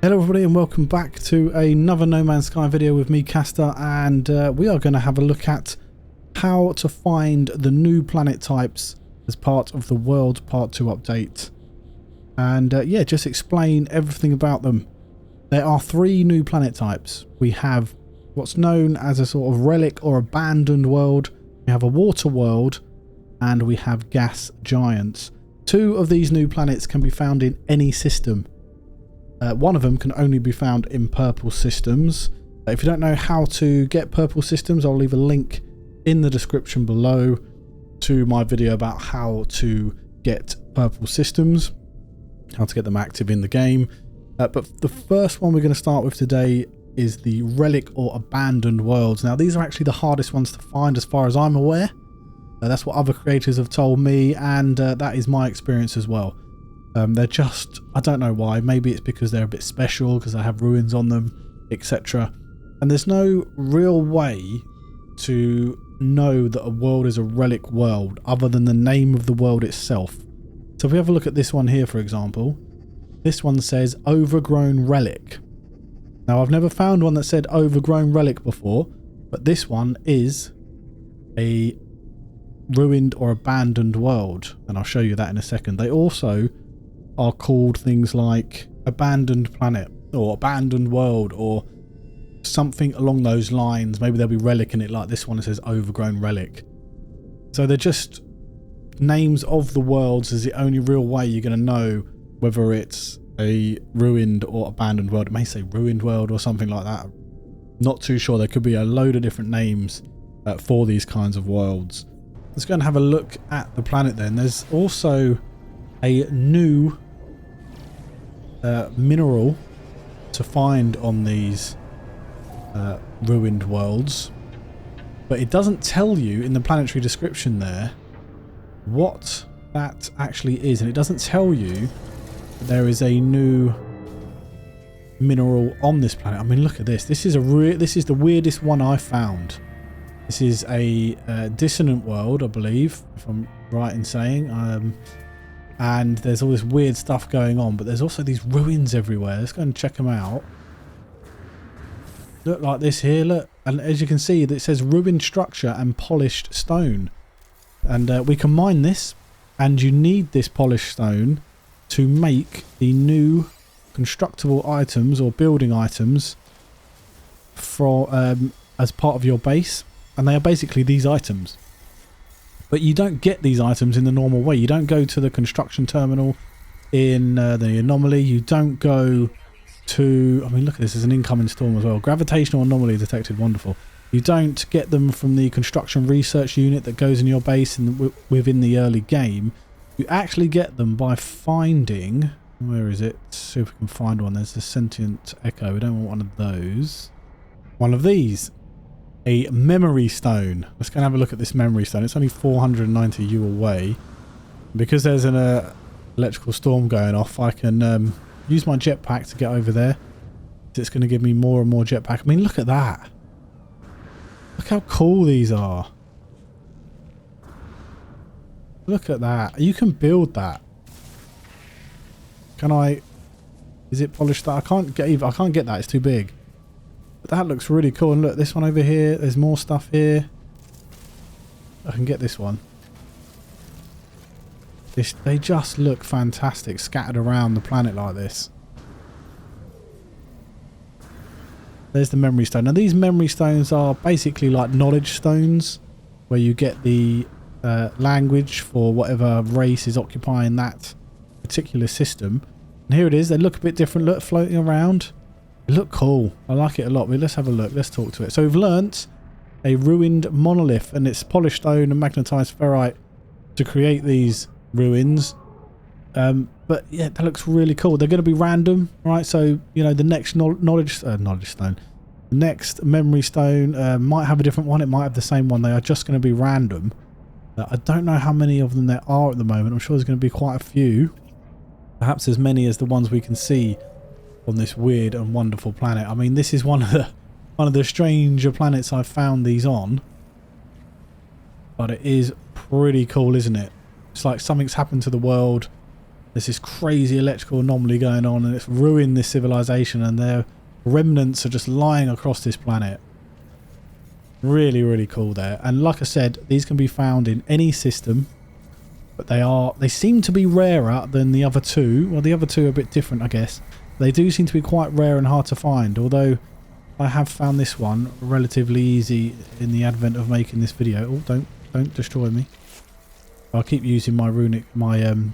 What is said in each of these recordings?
Hello everybody and welcome back to another No Man's Sky video with me, Caster, and we are going to have a look at how to find the new planet types as part of the World Part 2 update. And yeah, just explain everything about them. There are 3 new planet types. We have what's known as a sort of relic or abandoned world, we have a water world, and we have gas giants. 2 of these new planets can be found in any system. One of them can only be found in purple systems. If you don't know how to get purple systems, I'll leave a link in the description below to my video about how to get purple systems, how to get them active in the game. But the first one we're going to start with today is the relic or abandoned worlds. Now these are actually the hardest ones to find as far as I'm aware. That's what other creators have told me, and that is my experience as well. They're just, I don't know why, maybe it's because they're a bit special, because they have ruins on them, etc. And there's no real way to know that a world is a relic world other than the name of the world itself. So if we have a look at this one here, for example, this one says overgrown relic. Now I've never found one that said overgrown relic before, but this one is a ruined or abandoned world, and I'll show you that in a second. They also are called things like abandoned planet or abandoned world or something along those lines. Maybe there'll be relic in it, like this one that says overgrown relic. So they're just names of the worlds is the only real way you're going to know whether it's a ruined or abandoned world. It may say ruined world or something like that. Not too sure. There could be a load of different names for these kinds of worlds. Let's go and have a look at the planet then. There's also a new mineral to find on these ruined worlds, but it doesn't tell you in the planetary description there what that actually is, and it doesn't tell you that there is a new mineral on this planet. I mean, look at this. This is the weirdest one I found. This is a dissonant world, I believe, if I'm right in saying. And there's all this weird stuff going on, but there's also these ruins everywhere. Let's go and check them out. Look like this here, look. And as you can see, it says ruined structure and polished stone. And we can mine this, and you need this polished stone to make the new constructible items or building items for as part of your base. And they are basically these items. But you don't get these items in the normal way. You don't go to the construction terminal in the anomaly. You don't go to... I mean, look at this. There's an incoming storm as well. Gravitational anomaly detected. Wonderful. You don't get them from the construction research unit that goes in your base within the early game. You actually get them by finding... Where is it? Let's see if we can find one. There's a sentient echo. We don't want one of those. One of these. A memory stone. Let's go and have a look at this memory stone. It's only 490 U away. Because there's an electrical storm going off, I can use my jetpack to get over there. It's going to give me more and more jetpack. I mean, look at that. Look how cool these are. Look at that. You can build that. Can I... Is it polished? I can't get that. It's too big. But that looks really cool. And look, this one over here, there's more stuff here. I can get this one. They just look fantastic, scattered around the planet like this. There's the memory stone. Now these memory stones are basically like knowledge stones, where you get the language for whatever race is occupying that particular system. And here it is. They look a bit different. Look, floating around. Look cool. I like it a lot. But let's have a look. Let's talk to it. So we've learnt a ruined monolith, and it's polished stone and magnetized ferrite to create these ruins. But yeah, that looks really cool. They're going to be random, right? So you know, the next knowledge stone, the next memory stone might have a different one. It might have the same one. They are just going to be random. I don't know how many of them there are at the moment. I'm sure there's going to be quite a few. Perhaps as many as the ones we can see on this weird and wonderful planet. I mean, this is one of the stranger planets I've found these on, but it is pretty cool, isn't it? It's like something's happened to the world There's this crazy electrical anomaly going on and it's ruined this civilization, and their remnants are just lying across this planet. Really, really cool there. And like I said, these can be found in any system, but they seem to be rarer than the other two. Well, the other two are a bit different, I guess. They do seem to be quite rare and hard to find, although I have found this one relatively easy in the advent of making this video. Oh, don't destroy me. I'll keep using my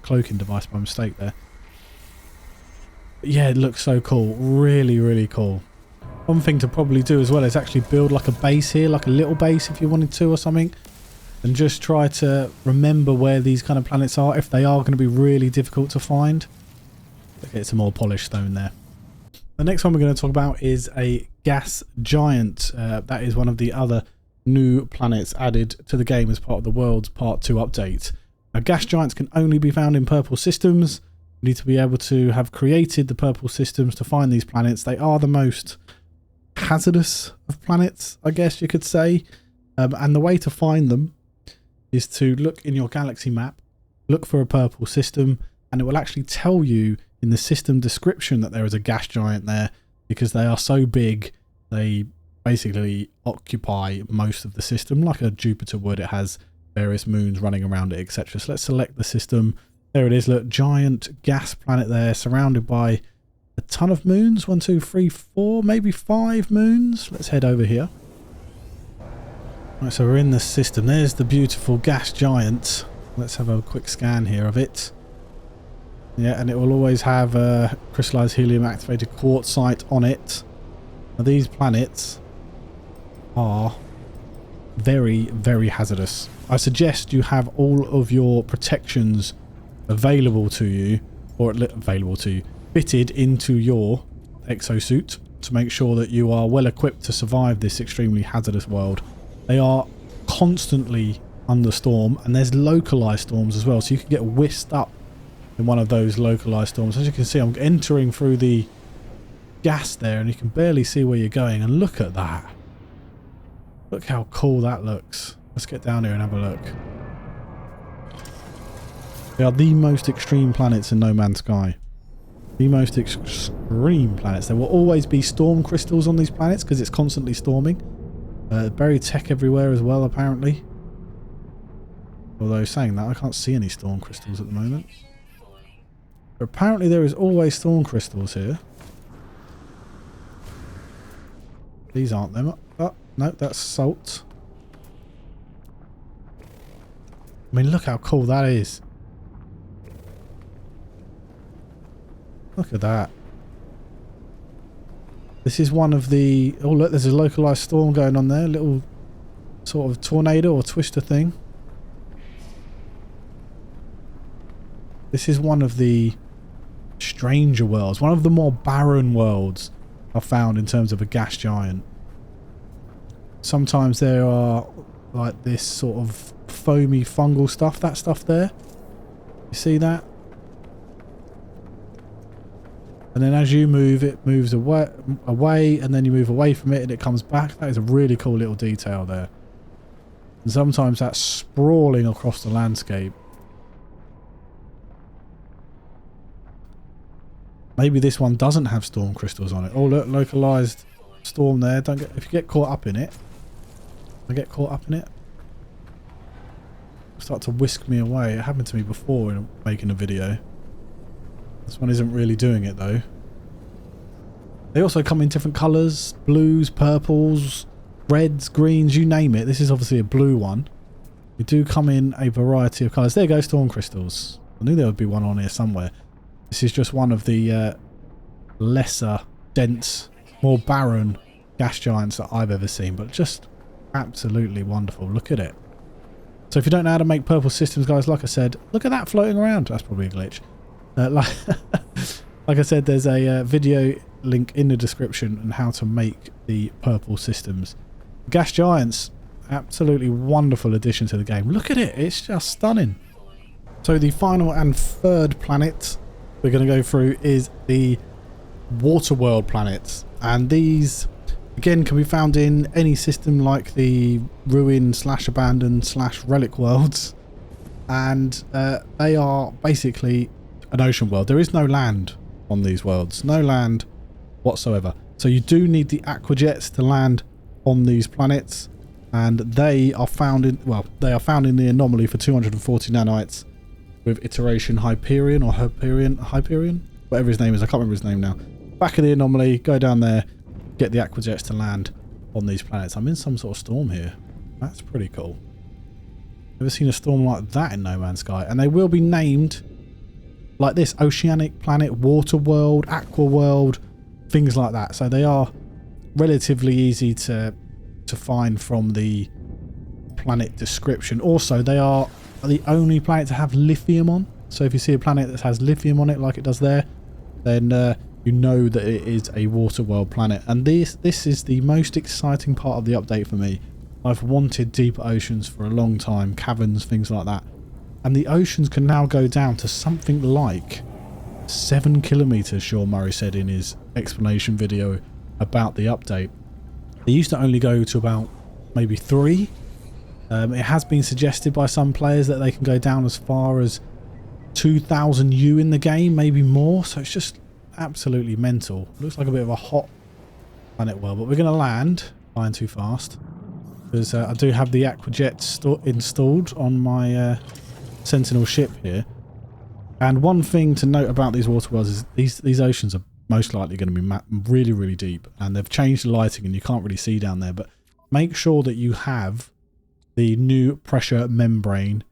cloaking device by mistake there. But yeah, it looks so cool. Really, really cool. One thing to probably do as well is actually build like a base here, like a little base if you wanted to or something, and just try to remember where these kind of planets are if they are going to be really difficult to find. Okay, it's a more polished stone there. The next one we're going to talk about is a gas giant. That is one of the other new planets added to the game as part of the Worlds Part 2 update. Now, gas giants can only be found in purple systems. You need to be able to have created the purple systems to find these planets. They are the most hazardous of planets, I guess you could say. And the way to find them is to look in your galaxy map, look for a purple system, and it will actually tell you in the system description that there is a gas giant there, because they are so big they basically occupy most of the system like a Jupiter would. It has various moons running around it, etc. So let's select the system. There it is. Look, giant gas planet there, surrounded by a ton of moons. 1, 2, 3, 4, maybe 5 moons. Let's head over here. Right, so we're in the system. There's the beautiful gas giant. Let's have a quick scan here of it. Yeah, and it will always have a crystallized helium activated quartzite on it. Now, these planets are very, very hazardous. I suggest you have all of your protections available to you, or fitted into your exosuit to make sure that you are well equipped to survive this extremely hazardous world. They are constantly under storm, and there's localized storms as well, so you can get whisked up in one of those localized storms. As you can see, I'm entering through the gas there and you can barely see where you're going, and look at that. Look how cool that looks. Let's get down here and have a look. They are the most extreme planets in No Man's Sky. The most extreme planets. There will always be storm crystals on these planets because it's constantly storming. Buried tech everywhere as well, apparently. Although saying that, I can't see any storm crystals at the moment. But apparently there is always storm crystals here. These aren't them. Oh, no, that's salt. I mean, look how cool that is. Look at that. This is one of the... Oh, look, there's a localized storm going on there. A little sort of tornado or twister thing. This is one of the stranger worlds. One of the more barren worlds I've found in terms of a gas giant. Sometimes there are like this sort of foamy fungal stuff. That stuff there. You see that? And then as you move, it moves away, and then you move away from it and it comes back. That is a really cool little detail there. And sometimes that's sprawling across the landscape. Maybe this one doesn't have storm crystals on it. Oh look, localized storm there. Don't get, if you get caught up in it. I get caught up in it. Start to whisk me away. It happened to me before in making a video. This one isn't really doing it though. They also come in different colours. Blues, purples, reds, greens, you name it. This is obviously a blue one. They do come in a variety of colours. There you go, storm crystals. I knew there would be one on here somewhere. This is just one of the lesser, dense, more barren gas giants that I've ever seen. But just absolutely wonderful. Look at it. So if you don't know how to make purple systems, guys, like I said, look at that floating around. That's probably a glitch. Like I said, there's a video link in the description on how to make the purple systems. Gas giants, absolutely wonderful addition to the game. Look at it. It's just stunning. So the final and third planet we're going to go through is the Waterworld planets, and these again can be found in any system like the Ruin / Abandoned / Relic Worlds, and they are basically an ocean world. There is no land on these worlds. No land whatsoever. So you do need the aquajets to land on these planets. And they are found in, well, they are found in the anomaly for 240 nanites with iteration Hyperion or Hyperion? Whatever his name is. I can't remember his name now. Back of the anomaly, go down there, get the aquajets to land on these planets. I'm in some sort of storm here. That's pretty cool. Never seen a storm like that in No Man's Sky. And they will be named like this: Oceanic Planet, Water World, Aqua World, things like that. So they are relatively easy to find from the planet description. Also, they are the only planet to have lithium on. So if you see a planet that has lithium on it like it does there, then you know that it is a water world planet. And this is the most exciting part of the update for me. I've wanted deeper oceans for a long time, caverns, things like that. And the oceans can now go down to something like 7 kilometers, Sean Murray said in his explanation video about the update. They used to only go to about maybe 3. It has been suggested by some players that they can go down as far as 2,000 U in the game, maybe more. So it's just absolutely mental. Looks like a bit of a hot planet world, but we're going to land. Flying too fast. Because I do have the aquajet installed on my Sentinel ship here. And one thing to note about these water worlds is these oceans are most likely going to be really, really deep. And they've changed the lighting and you can't really see down there. But make sure that you have the new pressure membrane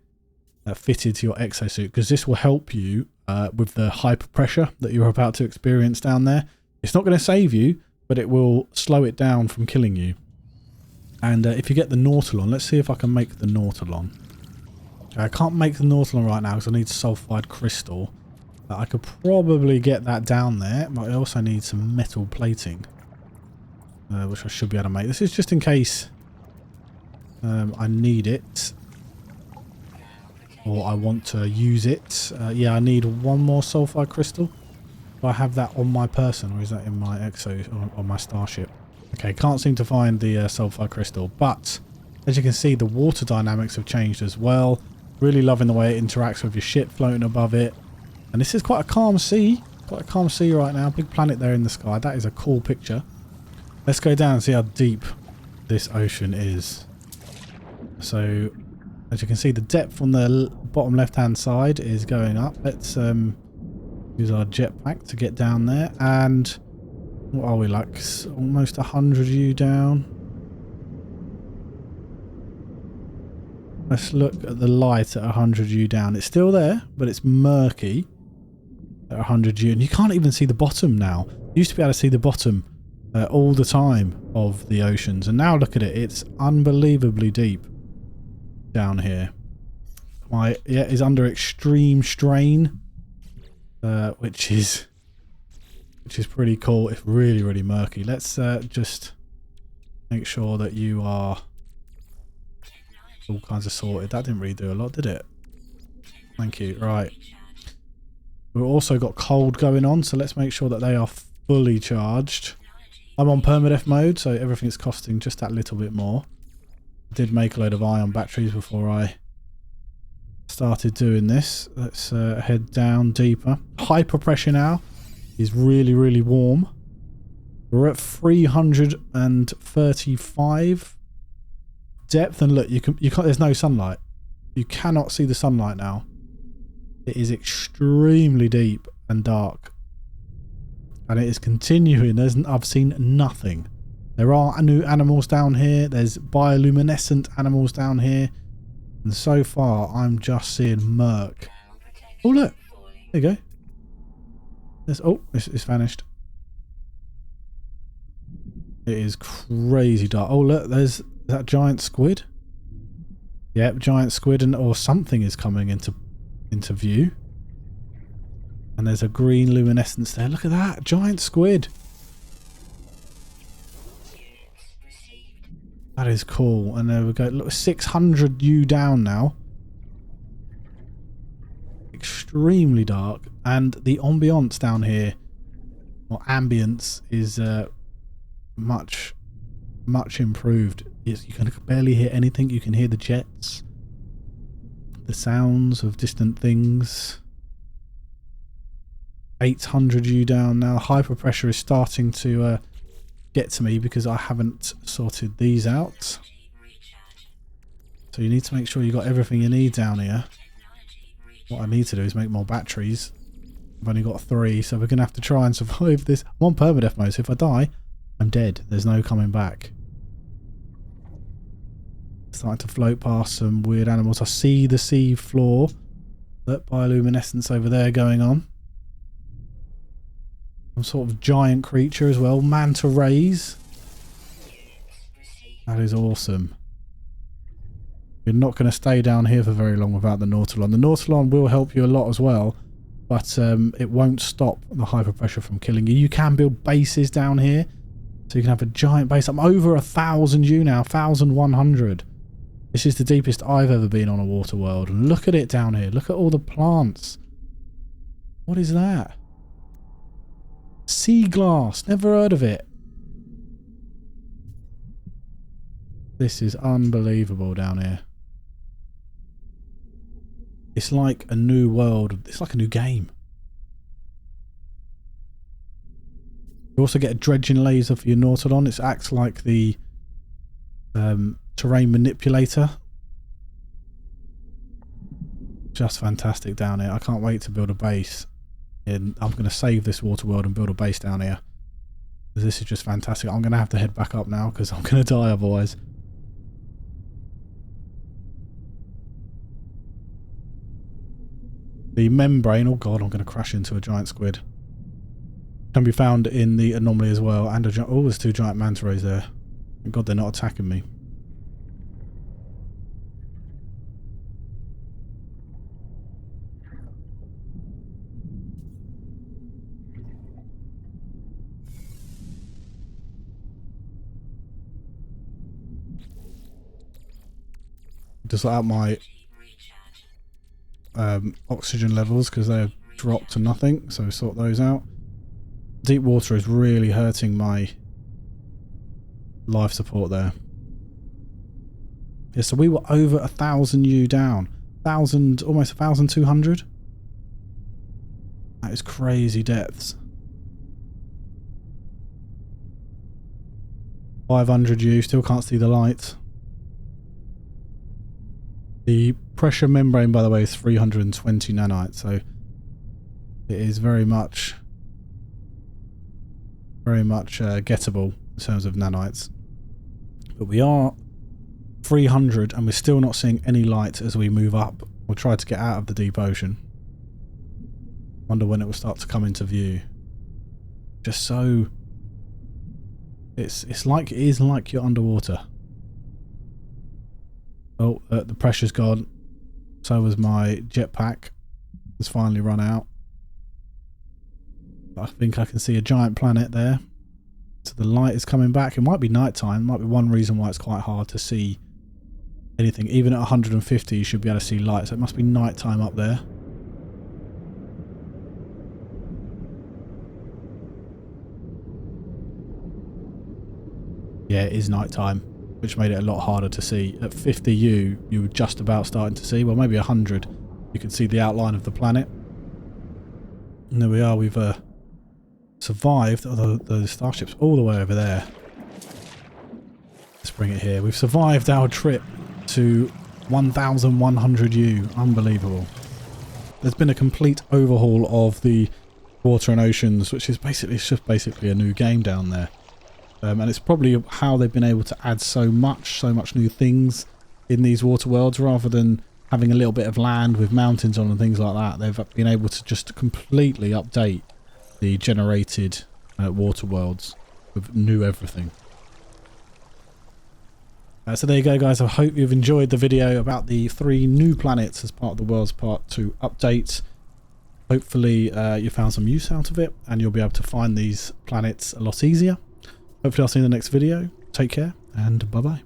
fitted to your exosuit, because this will help you with the hyper pressure that you're about to experience down there. It's not going to save you, but it will slow it down from killing you. And if you get the Nautilon, let's see if I can make the Nautilon. I can't make the Nautilon right now because I need sulfide crystal. I could probably get that down there, but I also need some metal plating, which I should be able to make. This is just in case I need it, or I want to use it. Yeah, I need one more sulfide crystal. Do I have that on my person, or is that in my exo or on my starship? Okay, can't seem to find the sulfide crystal, but as you can see, the water dynamics have changed as well. Really loving the way it interacts with your ship floating above it. And this is quite a calm sea. Quite a calm sea right now. Big planet there in the sky. That is a cool picture. Let's go down and see how deep this ocean is. So, as you can see, the depth on the bottom left-hand side is going up. Let's use our jetpack to get down there. And what are we, like almost 100 U down? Let's look at the light at 100 U down. It's still there, but it's murky at 100 U. And you can't even see the bottom now. You used to be able to see the bottom all the time of the oceans. And now look at it. It's unbelievably deep down here. Is under extreme strain, which is pretty cool. It's really, really murky. Let's just make sure that you are all kinds of sorted. That didn't really do a lot, did it? Thank you. Right. We've also got cold going on, so let's make sure that they are fully charged. I'm on permadeath mode, so everything's costing just that little bit more. I did make a load of ion batteries before I started doing this. Let's head down deeper. Hyper pressure now is really, really warm. We're at 335 depth, and look, you can't, there's no sunlight. You cannot see the sunlight now. It is extremely deep and dark, and it is continuing. I've seen nothing. There are new animals down here. There's bioluminescent animals down here, and so far I'm just seeing murk. Oh look, there you go. It's vanished. It is crazy dark. Oh look, there's that giant squid. Yep, giant squid, or something is coming into view. And there's a green luminescence there. Look at that, giant squid. That is cool. And there we go. Look, 600 U down now. Extremely dark, and the ambience down here, or ambience, is much improved. You can barely hear anything. You can hear the jets, the sounds of distant things. 800 U down now. Hyper pressure is starting to get to me because I haven't sorted these out. So you need to make sure you got everything you need down here. What I need to do is make more batteries. I've only got 3, so we're going to have to try and survive this. I'm on permadeath mode, so if I die, I'm dead. There's no coming back. Starting to float past some weird animals. I see the sea floor. That bioluminescence over there going on. Some sort of giant creature as well. Manta rays. That is awesome. You're not going to stay down here for very long without the Nautilon. The Nautilon will help you a lot as well, but it won't stop the hyperpressure from killing you. You can build bases down here, so you can have a giant base. I'm over 1,000 U now, 1,100. This is the deepest I've ever been on a water world. And look at it down here. Look at all the plants. What is that? Sea glass. Never heard of it. This is unbelievable down here. It's like a new world. It's like a new game. You also get a dredging laser for your Nautilon. It acts like the terrain manipulator. Just fantastic down here. I can't wait to build a base. I'm going to save this water world and build a base down here. This is just fantastic. I'm going to have to head back up now because I'm going to die otherwise. The membrane, oh god, I'm going to crash into a giant squid. Can be found in the anomaly as well. And oh, there's 2 giant manta rays there. Thank god they're not attacking me. Just sort out my oxygen levels because they've dropped to nothing, so sort those out. Deep water is really hurting my life support there. Yeah, so we were over 1,000 U down. 1,000, almost 1,200. That is crazy depths. 500 U, still can't see the light. The pressure membrane, by the way, is 320 nanites, so it is very much gettable in terms of nanites. But we are 300 and we're still not seeing any light as we move up. We'll try to get out of the deep ocean. Wonder when it will start to come into view. Just so it is like you're underwater. Oh, the pressure's gone. So was my jetpack. It's finally run out. I think I can see a giant planet there. So the light is coming back. It might be nighttime. Might be one reason why it's quite hard to see anything. Even at 150 you should be able to see light. So it must be nighttime up there. Yeah, it is nighttime, which made it a lot harder to see. At 50 U, you were just about starting to see. Well, maybe 100. You could see the outline of the planet. And there we are. We've survived. Oh, the starship's all the way over there. Let's bring it here. We've survived our trip to 1,100 U. Unbelievable. There's been a complete overhaul of the water and oceans, which is just basically a new game down there. And it's probably how they've been able to add so much new things in these water worlds, rather than having a little bit of land with mountains on and things like that. They've been able to just completely update the generated water worlds with new everything. So there you go, guys. I hope you've enjoyed the video about the 3 new planets as part of the Worlds Part 2 update. Hopefully you found some use out of it and you'll be able to find these planets a lot easier. Hopefully I'll see you in the next video. Take care and bye bye.